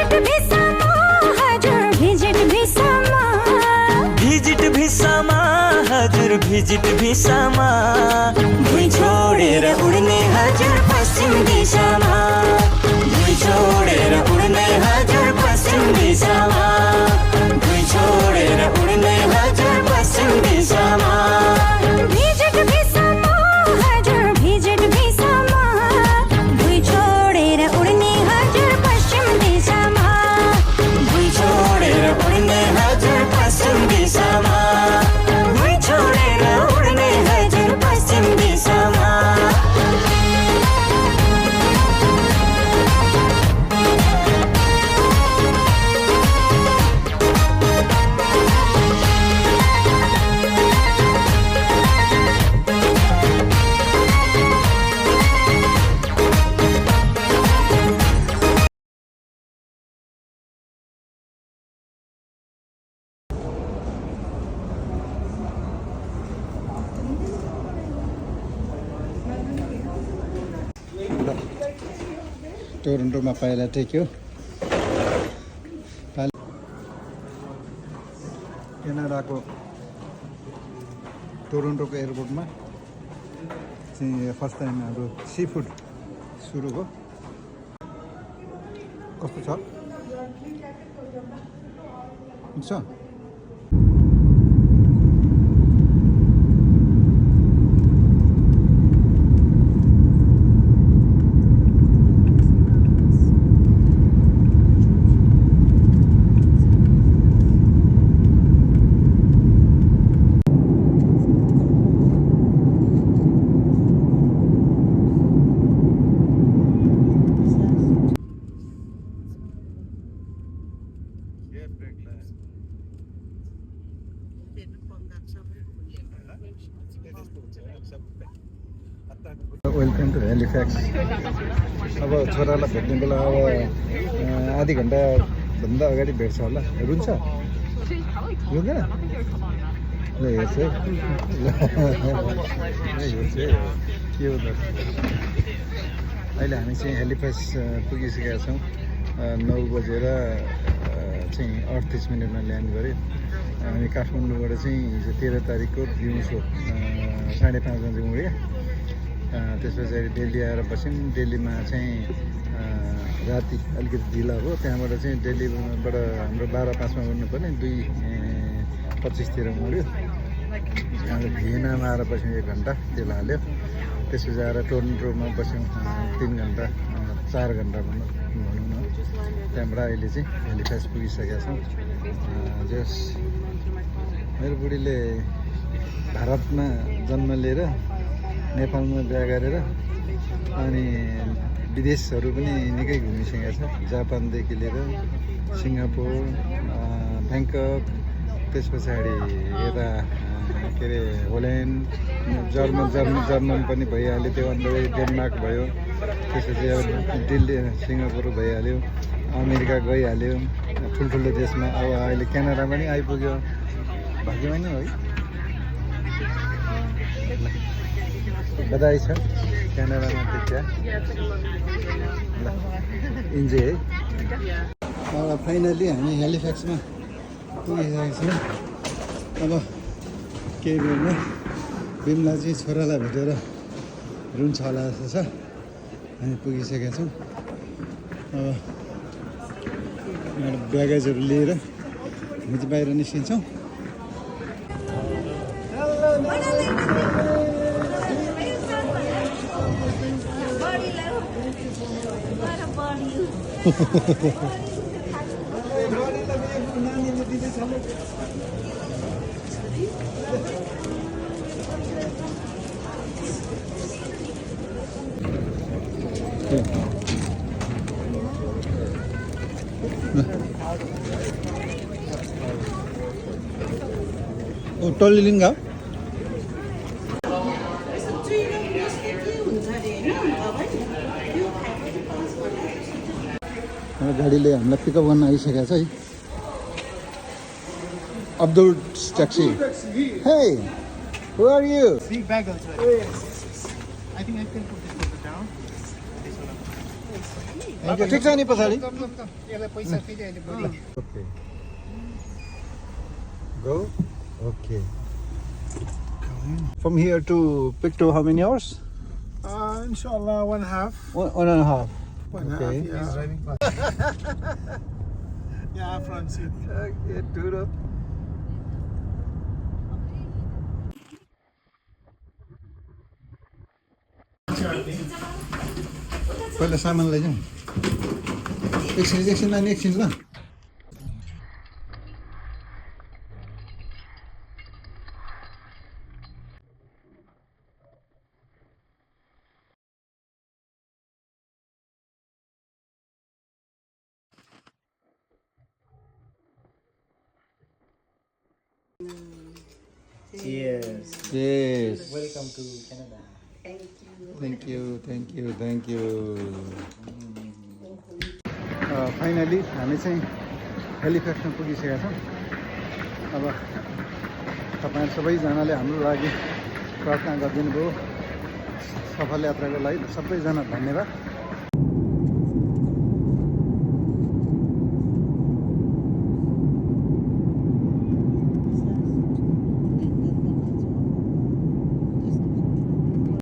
Visit भिसामा हजुर visit भिसामा visit भिसामा हजुर visit भिसामा भुइँ छोडेर उड्ने हजुर पश्चिम दिशामा भुइँ छोडेर उड्ने हजुर पश्चिम दिशामा भुइँ छोडेर उड्ने हजुर पश्चिम दिशामा भिजिट भिसामा हजुर भिजिट भिसामा भुइँ छोडेर उड्ने हजुर पश्चिम दिशामा भुइँ छोडेर उड्ने हजुर पश्चिम दिशामा भुइँ छोडेर उड्ने हजुर पश्चिम दिशामा टोरन्टोमा पाइला टेक्यो क्यानाडाको टोरन्टोको एयरपोर्टमा चाहिँ फर्स्ट टाइम हाम्रो सी फुड सुरु भयो कस्तो छ हुन्छ वेलकम टु हेलिफ्याक्स अब छोरालाई भेट्ने बेला अब आधी घन्टाभन्दा अगाडि भेट्छ होला रुन्छ रुँदैन ल हेर्छ है हेर्छ के हो त अहिले हामी चाहिँ हेलिफ्याक्स पुगिसकेका छौँ 9 बजेर चाहिँ 38 मिनटमा ल्यान्ड गऱ्यो हामी काठमाडौँबाट चाहिँ हिजो 13 तारिकको दिउँसो 5:30 बजी उड्यो त्यस पछाडि दिल्ली आएर बस्यौँ दिल्लीमा चाहिँ राति अलिकति ढिला हो त्यहाँबाट चाहिँ दिल्लीबाट हाम्रो 12:05 उड्नुपर्ने 2:25 उड्यो त्यहाँबाट भियनामा आएर बस्यौँ 1 घन्टा तेल हाल्यो त्यसपछि आएर टोरन्टोमा बस्यौँ 3 घन्टा 4 घन्टा भनौँ न त्यहाँबाट अहिले चाहिँ हेलिफ्याक्स पुगिसकेका छौँ जस मेरो बुढीले भारतमा जन्म लिएर नेपालमा बिहा गरेर अनि विदेशहरू पनि निकै घुमिसकेको छ जापानदेखि लिएर सिङ्गापुर ब्याङ्कक त्यस पछाडि यता के अरे होल्यान्ड जर्मन पनि भइहाल्यो त्यो अन्त डेनमार्क भयो त्यसपछि अब दिल्ली सिङ्गापुर भइहाल्यो अमेरिका गइहाल्यो ठुल्ठुलो देशमा अब अहिले क्यानाडा पनि आइपुग्यो भाग्यमा नि है बधाई छ क्यानाडामा देख्या ल इन्जोय है अब फाइनली हामी हेलिफ्याक्समा पुगिसकेका छौँ अब केही बेरमा बिमला चाहिँ छोरालाई भेटेर रुन्छ होला जस्तो छ हामी पुगिसकेका छौँ अब ब्यागेजहरू लिएर हामी चाहिँ बाहिर निस्किन्छौँ टल्लिलिङ्गा गाडीले हामीलाई पिकअप गर्न आइसकेको छ है Abdul taxi. Hey, who are you? Big bag also. I think I can put this one down. This one. ठिक छ नि पछाडि यसलाई पैसा फेरि अहिले भोलि okay go okay from here to पिक्टो how many hours inshallah 1.5 1 and a half 1.5 Okay. yeah. Yeah, front seat. Okay, dude up. पहिला सामान लैजाउँ एकछिन नानी एकछिन ल Cheers. Yes. Welcome to Canada. Thank you. Finally हामी चाहिँ हेलिफ्याक्समा पुगिसकेका छौँ अब तपाईँहरू सबैजनाले हाम्रो लागि प्रार्थना गरिदिनु भयो सफल यात्राको लागि सबैजना धन्यवाद